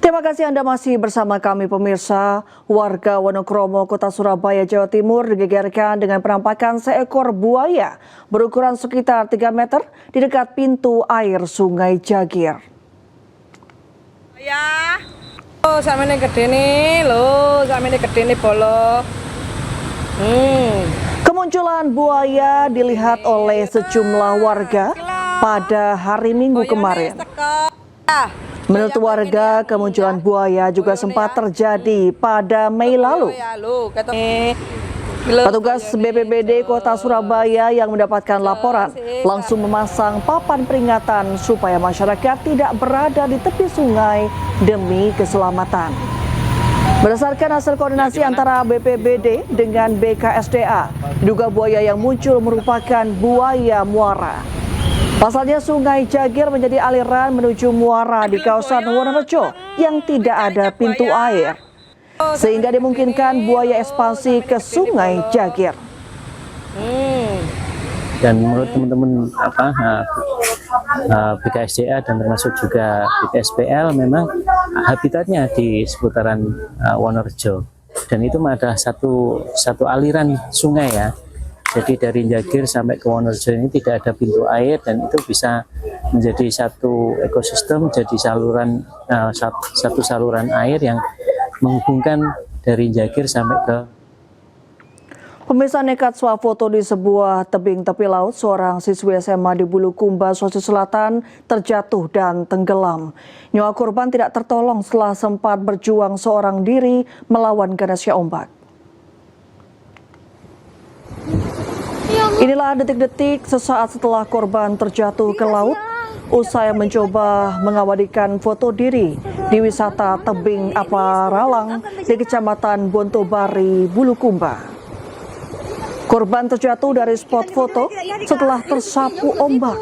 Terima kasih Anda masih bersama kami pemirsa. Warga Wonokromo, Kota Surabaya, Jawa Timur digegerkan dengan penampakan seekor buaya berukuran sekitar 3 meter di dekat pintu air Sungai Jagir. Ya, samene gede nih, samene gede nih bolo. Kemunculan buaya dilihat oleh sejumlah warga pada hari Minggu kemarin. Menurut warga, kemunculan buaya juga sempat terjadi pada Mei lalu. Petugas BPBD Kota Surabaya yang mendapatkan laporan langsung memasang papan peringatan supaya masyarakat tidak berada di tepi sungai demi keselamatan. Berdasarkan hasil koordinasi antara BPBD dengan BKSDA, diduga buaya yang muncul merupakan buaya muara. Pasalnya Sungai Jagir menjadi aliran menuju muara di kawasan Wonorejo yang tidak ada pintu air, sehingga dimungkinkan buaya ekspansi ke Sungai Jagir. Dan menurut teman-teman BKSDA dan termasuk juga BKSPL, memang habitatnya di seputaran Wonorejo, dan itu adalah satu aliran sungai ya. Jadi dari Jagir sampai ke Wonorejo ini tidak ada pintu air, dan itu bisa menjadi satu ekosistem, jadi satu saluran air yang menghubungkan dari Jagir sampai ke. Pemirsa, nekat swafoto di sebuah tebing tepi laut, seorang siswi SMA di Bulukumba, Sulawesi Selatan terjatuh dan tenggelam. Nyawa korban tidak tertolong setelah sempat berjuang seorang diri melawan ganasnya ombak. Inilah detik-detik sesaat setelah korban terjatuh ke laut usai mencoba mengabadikan foto diri di wisata tebing Aparalang di Kecamatan Bontobari, Bulukumba. Korban terjatuh dari spot foto setelah tersapu ombak.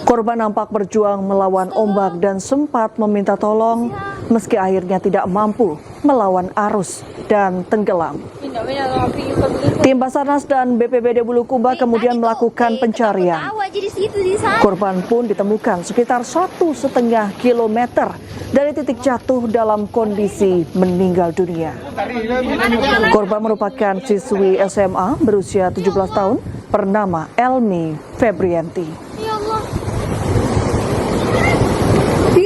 Korban nampak berjuang melawan ombak dan sempat meminta tolong meski akhirnya tidak mampu melawan arus dan tenggelam. Tim Basarnas dan BPBD Bulukumba kemudian melakukan pencarian. Korban pun ditemukan sekitar 1,5 kilometer dari titik jatuh dalam kondisi meninggal dunia. Korban merupakan siswi SMA berusia 17 tahun bernama Elmi Febrianti.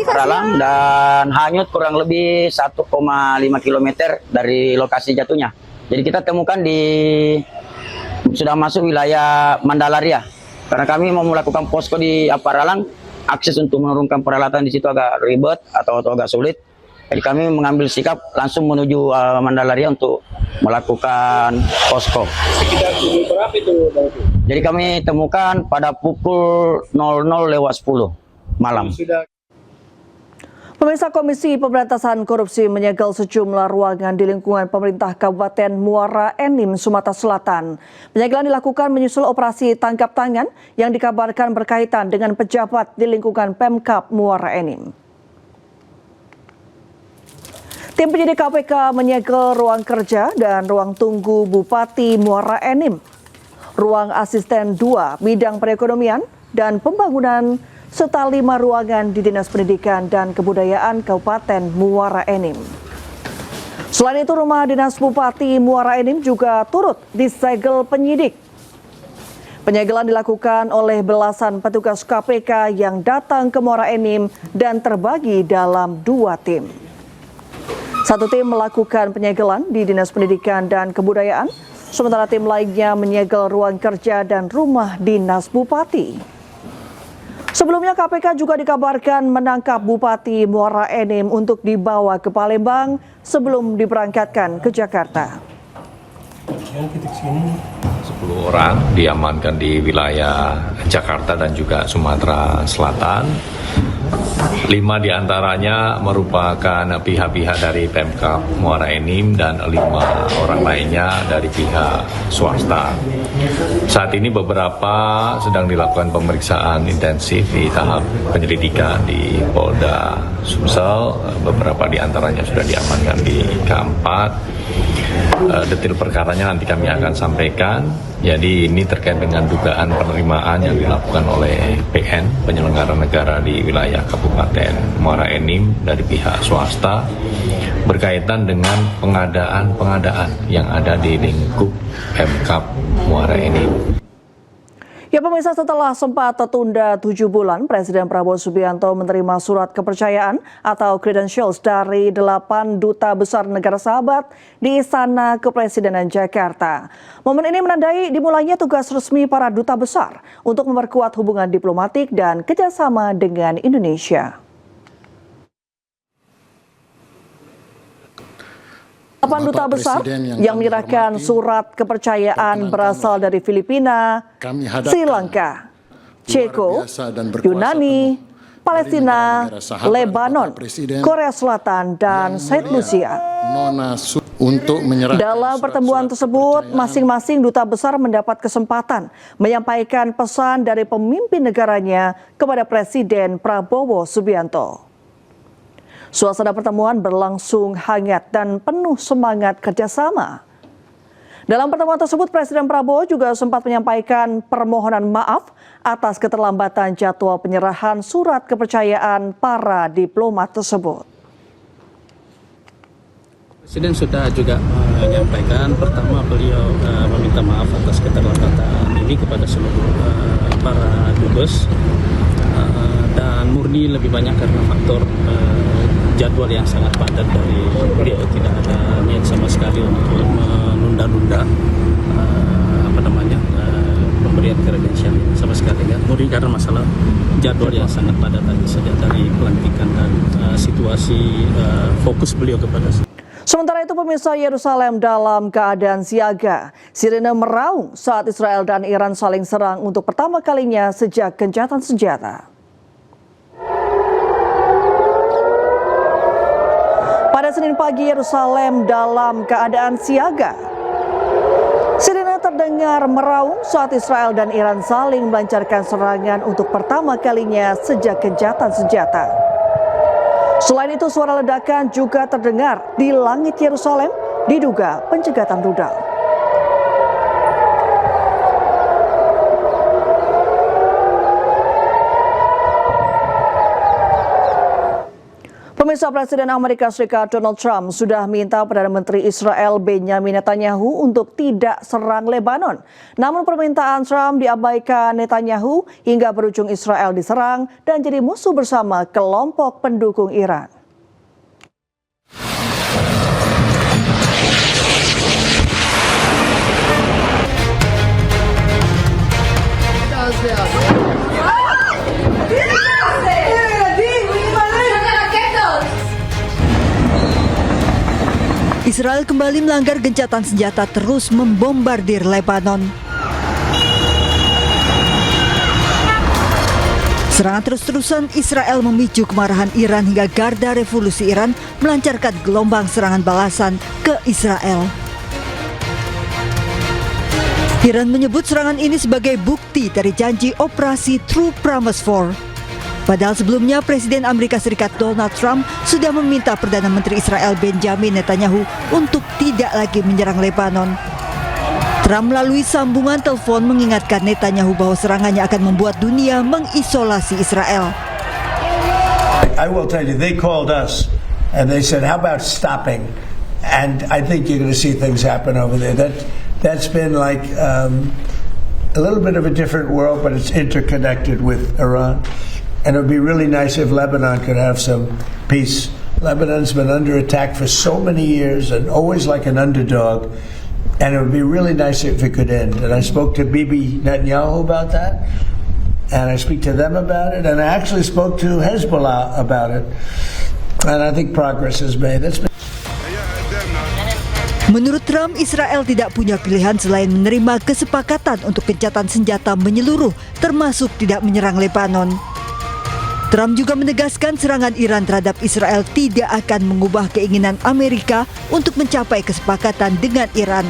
Aparalang dan hanyut kurang lebih 1,5 km dari lokasi jatuhnya. Jadi kita temukan sudah masuk wilayah Mandalaria. Karena kami mau melakukan posko di Aparalang, akses untuk menurunkan peralatan di situ agak ribet atau agak sulit. Jadi kami mengambil sikap langsung menuju Mandalaria untuk melakukan posko. Sekitar berapa itu? Jadi kami temukan pada pukul 00:10 malam. Pemirsa, Komisi Pemberantasan Korupsi menyegel sejumlah ruangan di lingkungan pemerintah Kabupaten Muara Enim, Sumatera Selatan. Penyegelan dilakukan menyusul operasi tangkap tangan yang dikabarkan berkaitan dengan pejabat di lingkungan Pemkab Muara Enim. Tim penyidik KPK menyegel ruang kerja dan ruang tunggu Bupati Muara Enim, ruang asisten 2 bidang perekonomian dan pembangunan, serta 5 ruangan di Dinas Pendidikan dan Kebudayaan Kabupaten Muara Enim. Selain itu, rumah Dinas Bupati Muara Enim juga turut disegel penyidik. Penyegelan dilakukan oleh belasan petugas KPK yang datang ke Muara Enim dan terbagi dalam 2 tim. Satu tim melakukan penyegelan di Dinas Pendidikan dan Kebudayaan, sementara tim lainnya menyegel ruang kerja dan rumah Dinas Bupati. Sebelumnya KPK juga dikabarkan menangkap Bupati Muara Enim untuk dibawa ke Palembang sebelum diberangkatkan ke Jakarta. 10 orang diamankan di wilayah Jakarta dan juga Sumatera Selatan. 5 diantaranya merupakan pihak-pihak dari Pemkab Muara Enim dan 5 orang lainnya dari pihak swasta. Saat ini beberapa sedang dilakukan pemeriksaan intensif di tahap penyelidikan di Polda Sumsel. Beberapa diantaranya sudah diamankan di K4. Detail perkaranya nanti kami akan sampaikan. Jadi ini terkait dengan dugaan penerimaan yang dilakukan oleh PN, penyelenggara negara di wilayah Kabupaten Muara Enim dari pihak swasta berkaitan dengan pengadaan yang ada di lingkup Pemkab Muara Enim. Ya pemirsa, setelah sempat tertunda 7 bulan, Presiden Prabowo Subianto menerima surat kepercayaan atau credentials dari 8 duta besar negara sahabat di Istana Kepresidenan Jakarta. Momen ini menandai dimulainya tugas resmi para duta besar untuk memperkuat hubungan diplomatik dan kerjasama dengan Indonesia. 8 duta besar yang menyerahkan surat kepercayaan berasal dari Filipina, Sri Lanka, Ceko, Yunani, Palestina, Lebanon, Korea Selatan, dan Saint Lucia. Dalam pertemuan tersebut, masing-masing duta besar mendapat kesempatan menyampaikan pesan dari pemimpin negaranya kepada Presiden Prabowo Subianto. Suasana pertemuan berlangsung hangat dan penuh semangat kerjasama. Dalam pertemuan tersebut, Presiden Prabowo juga sempat menyampaikan permohonan maaf atas keterlambatan jadwal penyerahan surat kepercayaan para diplomat tersebut. Presiden sudah juga menyampaikan, pertama beliau meminta maaf atas keterlambatan ini kepada seluruh para dubes, dan murni lebih banyak karena faktor jadwal yang sangat padat dari beliau. Tidak ada niat sama sekali untuk menunda-nunda pemberian kredensial sama sekali, ya. Murni karena masalah jadwal yang sangat padat tadi saja dari pelantikan dan situasi fokus beliau kepada. Sementara itu pemirsa, Yerusalem dalam keadaan siaga. Sirine meraung saat Israel dan Iran saling serang untuk pertama kalinya sejak gencatan senjata. Pada Senin pagi, Yerusalem dalam keadaan siaga. Sirine terdengar meraung saat Israel dan Iran saling melancarkan serangan untuk pertama kalinya sejak gencatan senjata. Selain itu, suara ledakan juga terdengar di langit Yerusalem, diduga pencegatan rudal. Pemirsa, Presiden Amerika Serikat Donald Trump sudah minta Perdana Menteri Israel Benjamin Netanyahu untuk tidak serang Lebanon. Namun permintaan Trump diabaikan Netanyahu hingga berujung Israel diserang dan jadi musuh bersama kelompok pendukung Iran. Israel kembali melanggar gencatan senjata terus membombardir Lebanon. Serangan terus-terusan Israel memicu kemarahan Iran hingga Garda Revolusi Iran melancarkan gelombang serangan balasan ke Israel. Iran menyebut serangan ini sebagai bukti dari janji operasi True Promise 4. Padahal sebelumnya Presiden Amerika Serikat Donald Trump sudah meminta Perdana Menteri Israel Benjamin Netanyahu untuk tidak lagi menyerang Lebanon. Trump melalui sambungan telepon mengingatkan Netanyahu bahwa serangannya akan membuat dunia mengisolasi Israel. I will tell you, they called us and they said, how about stopping? And I think you're going to see things happen over there. That's been like a little bit of a different world, but it's interconnected with Iran. And it would be really nice if Lebanon could have some peace. Lebanon's been under attack for so many years and always like an underdog. And it would be really nice if it could end. And I spoke to Bibi Netanyahu about that. And I speak to them about it. And I actually spoke to Hezbollah about it. And I think progress is made. Menurut Trump, Israel tidak punya pilihan selain menerima kesepakatan untuk gencatan senjata menyeluruh, termasuk tidak menyerang Lebanon. Trump juga menegaskan serangan Iran terhadap Israel tidak akan mengubah keinginan Amerika untuk mencapai kesepakatan dengan Iran.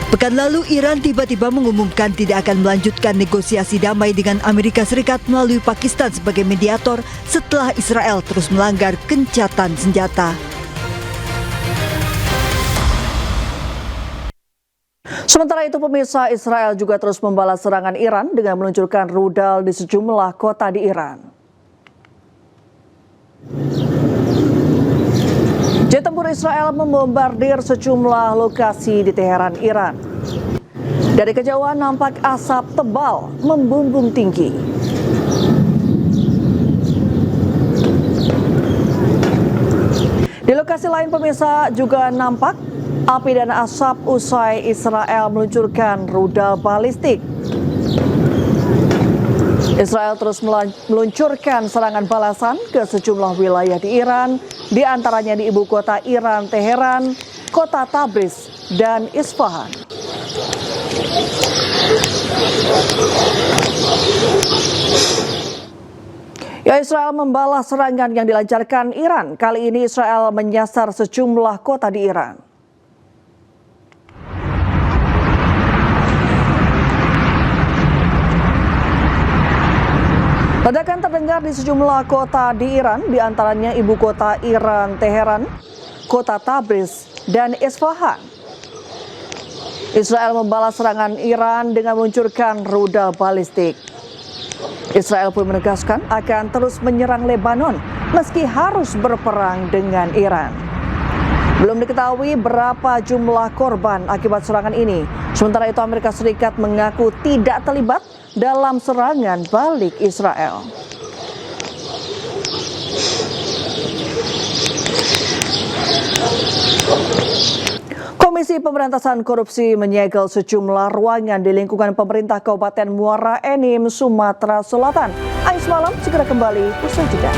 Pekan lalu, Iran tiba-tiba mengumumkan tidak akan melanjutkan negosiasi damai dengan Amerika Serikat melalui Pakistan sebagai mediator setelah Israel terus melanggar gencatan senjata. Sementara itu, pemirsa, Israel juga terus membalas serangan Iran dengan meluncurkan rudal di sejumlah kota di Iran. Jet tempur Israel membombardir sejumlah lokasi di Teheran, Iran. Dari kejauhan nampak asap tebal membumbung tinggi. Di lokasi lain, pemirsa, juga nampak api dan asap usai Israel meluncurkan rudal balistik. Israel terus meluncurkan serangan balasan ke sejumlah wilayah di Iran, di antaranya di ibu kota Iran, Teheran, kota Tabriz, dan Isfahan. Israel membalas serangan yang dilancarkan Iran. Kali ini Israel menyasar sejumlah kota di Iran. Ledakan terdengar di sejumlah kota di Iran, di antaranya ibu kota Iran, Teheran, kota Tabriz, dan Isfahan. Israel membalas serangan Iran dengan meluncurkan rudal balistik. Israel pun menegaskan akan terus menyerang Lebanon meski harus berperang dengan Iran. Belum diketahui berapa jumlah korban akibat serangan ini. Sementara itu, Amerika Serikat mengaku tidak terlibat dalam serangan balik Israel. Komisi Pemberantasan Korupsi menyegel sejumlah ruangan di lingkungan pemerintah Kabupaten Muara Enim, Sumatera Selatan. Ais Malam segera kembali usai jeda.